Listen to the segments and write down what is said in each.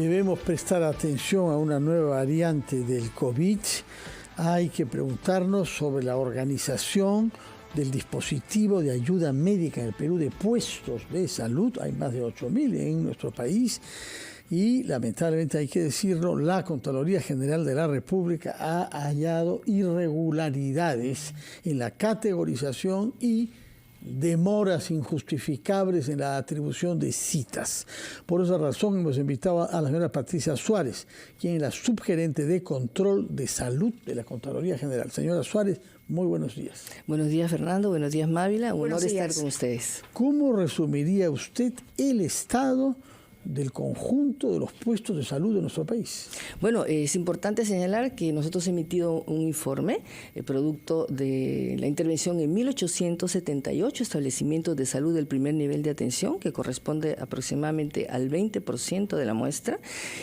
Debemos prestar atención a una nueva variante del COVID. Hay que preguntarnos sobre la organización del dispositivo de ayuda médica en el Perú de puestos de salud. Hay más de 8.000 en nuestro país y lamentablemente hay que decirlo, la Contraloría General de la República ha hallado irregularidades en la categorización y demoras injustificables en la atribución de citas. Por esa razón hemos invitado a la señora Patricia Suárez, quien es la subgerente de control de salud de la Contraloría General. Señora Suárez, muy buenos días. Buenos días, Fernando. Buenos días, Mávila. Un honor estar con ustedes. ¿Cómo resumiría usted el estado del conjunto de los puestos de salud de nuestro país? Bueno, es importante señalar que nosotros hemos emitido un informe producto de la intervención en 1.878 establecimientos de salud del primer nivel de atención, que corresponde aproximadamente al 20% de la muestra,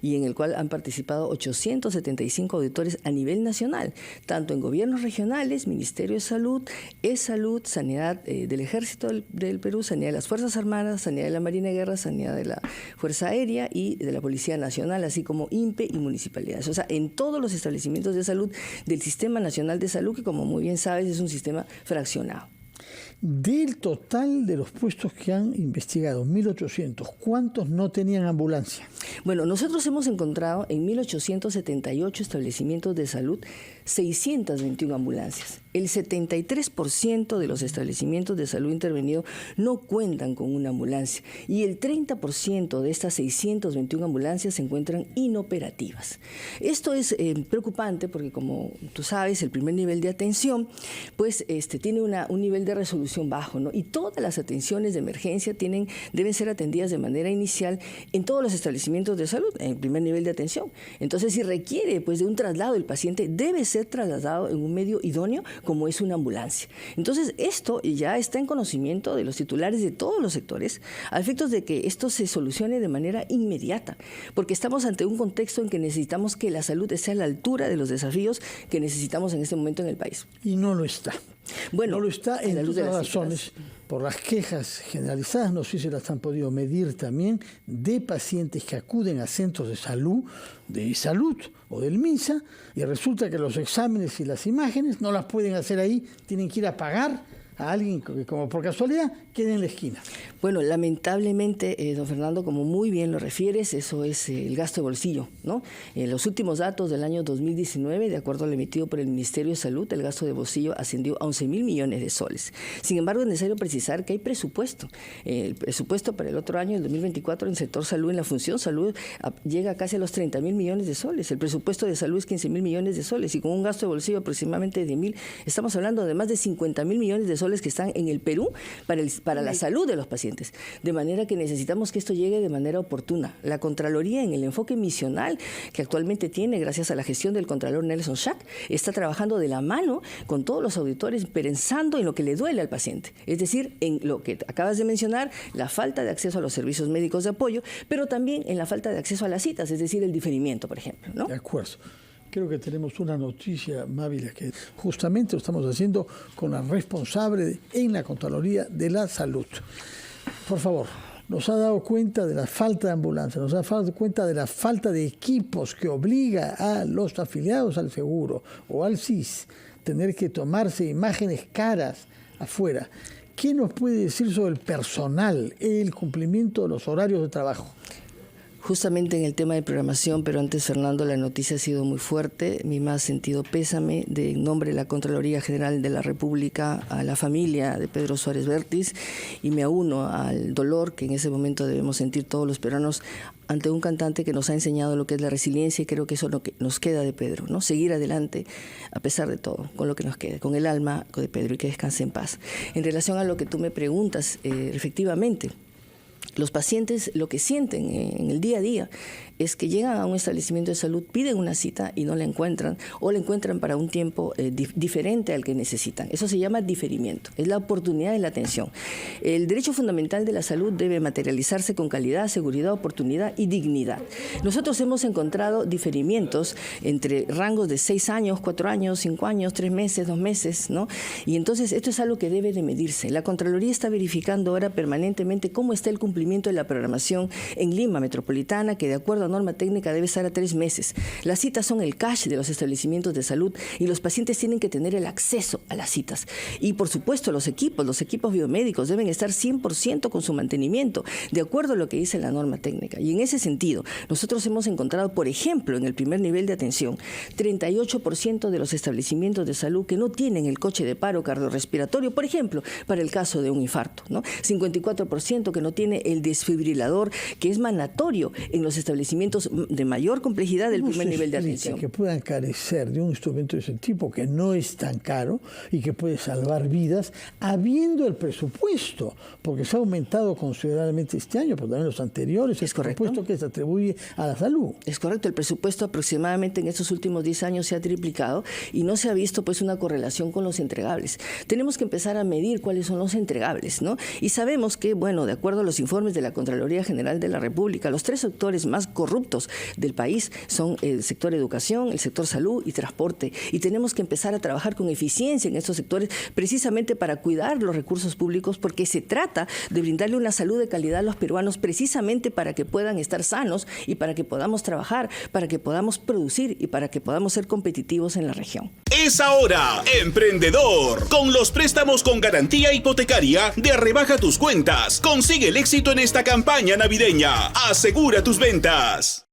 y en el cual han participado 875 auditores a nivel nacional, tanto en gobiernos regionales, Ministerio de Salud, E-Salud, Sanidad del Ejército del Perú, Sanidad de las Fuerzas Armadas, Sanidad de la Marina de Guerra, Sanidad de la Fuerza Aérea y de la Policía Nacional, así como INPE y municipalidades. O sea, en todos los establecimientos de salud del Sistema Nacional de Salud, que como muy bien sabes es un sistema fraccionado. Del total de los puestos que han investigado, 1.800, ¿cuántos no tenían ambulancia? Bueno, nosotros hemos encontrado en 1.878 establecimientos de salud 621 ambulancias. El 73% de los establecimientos de salud intervenidos no cuentan con una ambulancia y el 30% de estas 621 ambulancias se encuentran inoperativas. Esto es preocupante porque, como tú sabes, el primer nivel de atención pues tiene un nivel de resolución bajo, ¿no? Y todas las atenciones de emergencia deben ser atendidas de manera inicial en todos los establecimientos de salud, en el primer nivel de atención. Entonces, si requiere pues de un traslado, el paciente debe ser trasladado en un medio idóneo, como es una ambulancia. Entonces, esto ya está en conocimiento de los titulares de todos los sectores, a efectos de que esto se solucione de manera inmediata, porque estamos ante un contexto en que necesitamos que la salud esté a la altura de los desafíos que necesitamos en este momento en el país. Y no lo está. Bueno, no lo está en las razones por las quejas generalizadas, no sé si las han podido medir también, de pacientes que acuden a centros de salud o del MINSA, y resulta que los exámenes y las imágenes no las pueden hacer ahí, tienen que ir a pagar a alguien que, como por casualidad, quede en la esquina. Bueno, lamentablemente, don Fernando, como muy bien lo refieres, eso es el gasto de bolsillo, ¿no? Los últimos datos del año 2019, de acuerdo al emitido por el Ministerio de Salud, el gasto de bolsillo ascendió a 11.000 millones de soles. Sin embargo, es necesario precisar que hay presupuesto. El presupuesto para el otro año, el 2024, en el sector salud, en la función salud, llega casi a los 30.000 millones de soles. El presupuesto de salud es 15.000 millones de soles, y con un gasto de bolsillo aproximadamente de 1.000, estamos hablando de más de 50.000 millones de soles que están en el Perú para la salud de los pacientes. De manera que necesitamos que esto llegue de manera oportuna. La Contraloría, en el enfoque misional que actualmente tiene, gracias a la gestión del Contralor Nelson Schack, está trabajando de la mano con todos los auditores, pensando en lo que le duele al paciente. Es decir, en lo que acabas de mencionar, la falta de acceso a los servicios médicos de apoyo, pero también en la falta de acceso a las citas, es decir, el diferimiento, por ejemplo, ¿no? De acuerdo. Creo que tenemos una noticia, Mávila, que justamente lo estamos haciendo con la responsable en la Contraloría de la Salud. Por favor, nos ha dado cuenta de la falta de ambulancia, nos ha dado cuenta de la falta de equipos que obliga a los afiliados al seguro o al SIS tener que tomarse imágenes caras afuera. ¿Qué nos puede decir sobre el personal, el cumplimiento de los horarios de trabajo? Justamente en el tema de programación, pero antes, Fernando, la noticia ha sido muy fuerte. Mi más sentido pésame en nombre de la Contraloría General de la República a la familia de Pedro Suárez Vértiz, y me uno al dolor que en ese momento debemos sentir todos los peruanos ante un cantante que nos ha enseñado lo que es la resiliencia, y creo que eso es lo que nos queda de Pedro, ¿no? Seguir adelante a pesar de todo, con lo que nos queda, con el alma de Pedro, y que descanse en paz. En relación a lo que tú me preguntas, efectivamente, los pacientes lo que sienten en el día a día es que llegan a un establecimiento de salud, piden una cita y no la encuentran, o la encuentran para un tiempo diferente al que necesitan. Eso se llama diferimiento, es la oportunidad de la atención. El derecho fundamental de la salud debe materializarse con calidad, seguridad, oportunidad y dignidad. Nosotros hemos encontrado diferimientos entre rangos de 6 años, 4 años, 5 años, 3 meses, 2 meses, ¿no? Y entonces esto es algo que debe de medirse. La Contraloría está verificando ahora permanentemente cómo está el cumplimiento cumplimiento de la programación en Lima Metropolitana, que de acuerdo a norma técnica debe estar a 3 meses. Las citas son el cash de los establecimientos de salud y los pacientes tienen que tener el acceso a las citas. Y por supuesto los equipos biomédicos deben estar 100% con su mantenimiento, de acuerdo a lo que dice la norma técnica. Y en ese sentido, nosotros hemos encontrado, por ejemplo, en el primer nivel de atención, 38% de los establecimientos de salud que no tienen el coche de paro cardiorrespiratorio, por ejemplo, para el caso de un infarto, ¿no? 54% que no tiene el desfibrilador, que es mandatorio en los establecimientos de mayor complejidad del primer nivel de atención. Que puedan carecer de un instrumento de ese tipo, que no es tan caro y que puede salvar vidas, habiendo el presupuesto, porque se ha aumentado considerablemente este año, pero también los anteriores, es correcto, el presupuesto que se atribuye a la salud. Es correcto, el presupuesto aproximadamente en estos últimos 10 años se ha triplicado y no se ha visto pues una correlación con los entregables. Tenemos que empezar a medir cuáles son los entregables, ¿no? Y sabemos que, bueno, de acuerdo a los informes de la Contraloría General de la República, los 3 sectores más corruptos del país son el sector educación, el sector salud y transporte. Y tenemos que empezar a trabajar con eficiencia en estos sectores precisamente para cuidar los recursos públicos, porque se trata de brindarle una salud de calidad a los peruanos precisamente para que puedan estar sanos y para que podamos trabajar, para que podamos producir y para que podamos ser competitivos en la región. Es ahora, emprendedor. Con los préstamos con garantía hipotecaria de Rebaja Tus Cuentas, consigue el éxito en esta campaña navideña. Asegura tus ventas.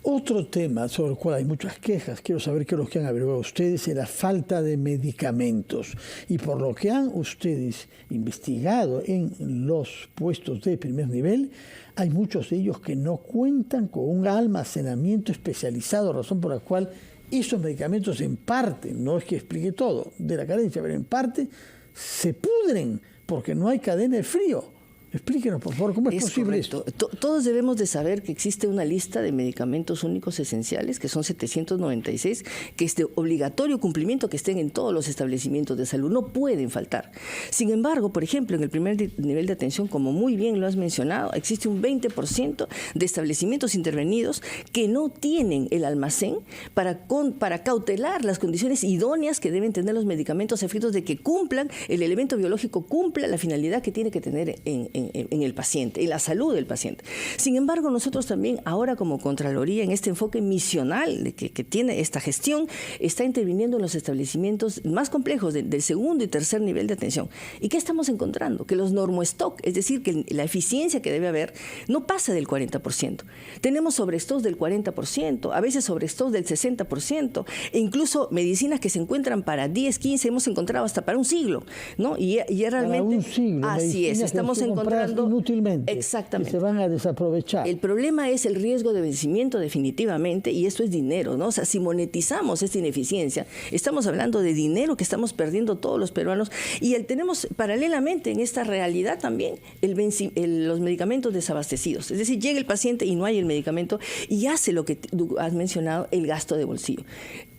Otro tema sobre el cual hay muchas quejas, quiero saber qué es lo que han averiguado ustedes, es la falta de medicamentos. Y por lo que han ustedes investigado en los puestos de primer nivel, hay muchos de ellos que no cuentan con un almacenamiento especializado, razón por la cual esos medicamentos en parte, no es que explique todo de la carencia, pero en parte se pudren porque no hay cadena de frío. Explíquenos, por favor, ¿cómo es posible correcto. esto? Todos debemos de saber que existe una lista de medicamentos únicos esenciales, que son 796, que es de obligatorio cumplimiento que estén en todos los establecimientos de salud. No pueden faltar. Sin embargo, por ejemplo, en el primer nivel de atención, como muy bien lo has mencionado, existe un 20% de establecimientos intervenidos que no tienen el almacén para cautelar las condiciones idóneas que deben tener los medicamentos a efectos de que cumplan, el elemento biológico cumpla la finalidad que tiene que tener en el paciente, en la salud del paciente. Sin embargo, nosotros también ahora como Contraloría, en este enfoque misional que tiene esta gestión, está interviniendo en los establecimientos más complejos del segundo y tercer nivel de atención. ¿Y qué estamos encontrando? Que los normostock, es decir, que la eficiencia que debe haber, no pasa del 40%. Tenemos sobrestock del 40%, a veces sobrestock del 60%, e incluso medicinas que se encuentran para 10, 15, hemos encontrado hasta para un siglo, ¿no? Y realmente... Para un siglo. Así es, estamos encontrando inútilmente. Exactamente. Que se van a desaprovechar. El problema es el riesgo de vencimiento definitivamente, y esto es dinero, ¿no? O sea, si monetizamos esta ineficiencia, estamos hablando de dinero que estamos perdiendo todos los peruanos, y tenemos paralelamente en esta realidad también los medicamentos desabastecidos. Es decir, llega el paciente y no hay el medicamento y hace lo que tú has mencionado, el gasto de bolsillo.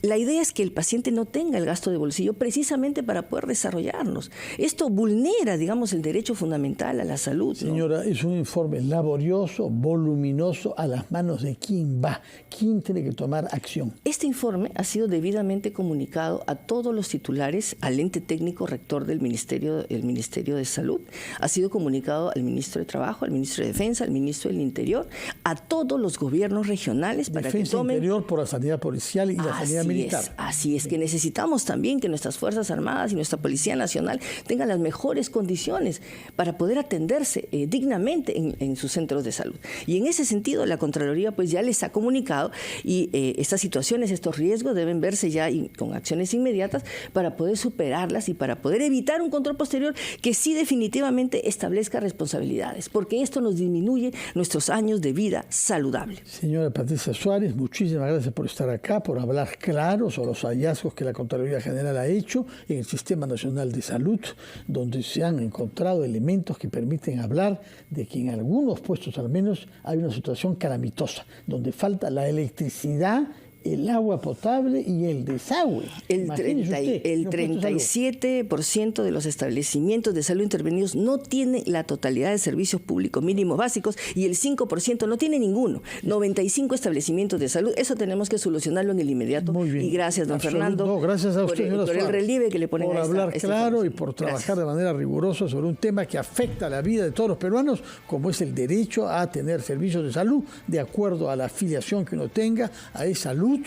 La idea es que el paciente no tenga el gasto de bolsillo precisamente para poder desarrollarnos. Esto vulnera, digamos, el derecho fundamental a la salud, ¿no? Señora, es un informe laborioso, voluminoso, ¿a las manos de quién va? ¿Quién tiene que tomar acción? Este informe ha sido debidamente comunicado a todos los titulares, al ente técnico rector del Ministerio de Salud, ha sido comunicado al Ministro de Trabajo, al Ministro de Defensa, al Ministro del Interior, a todos los gobiernos regionales para que tomen... Interior por la sanidad policial y la sanidad militar. Así es, que necesitamos también que nuestras Fuerzas Armadas y nuestra Policía Nacional tengan las mejores condiciones para poder atenderse dignamente en sus centros de salud. Y en ese sentido, la Contraloría pues ya les ha comunicado y estas situaciones, estos riesgos deben verse ya con acciones inmediatas para poder superarlas y para poder evitar un control posterior que sí definitivamente establezca responsabilidades, porque esto nos disminuye nuestros años de vida saludable. Señora Patricia Suárez, muchísimas gracias por estar acá, por hablar claro sobre los hallazgos que la Contraloría General ha hecho en el Sistema Nacional de Salud, donde se han encontrado elementos que permiten hablar de que en algunos puestos al menos hay una situación calamitosa, donde falta la electricidad el agua potable y el desagüe. El 37% de los establecimientos de salud intervenidos no tienen la totalidad de servicios públicos mínimos básicos y el 5% no tiene ninguno. 95 establecimientos de salud. Eso tenemos que solucionarlo en el inmediato. Muy bien. Y gracias, don Fernando, no, gracias a usted, por el relieve que le ponen por a esta hablar claro y por trabajar de manera rigurosa sobre un tema que afecta la vida de todos los peruanos, como es el derecho a tener servicios de salud de acuerdo a la afiliación que uno tenga, a esa salud,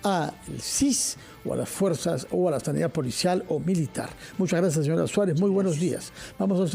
al CIS o a las fuerzas o a la sanidad policial o militar. Muchas gracias, señora Suárez. Muy buenos días. Vamos a hacer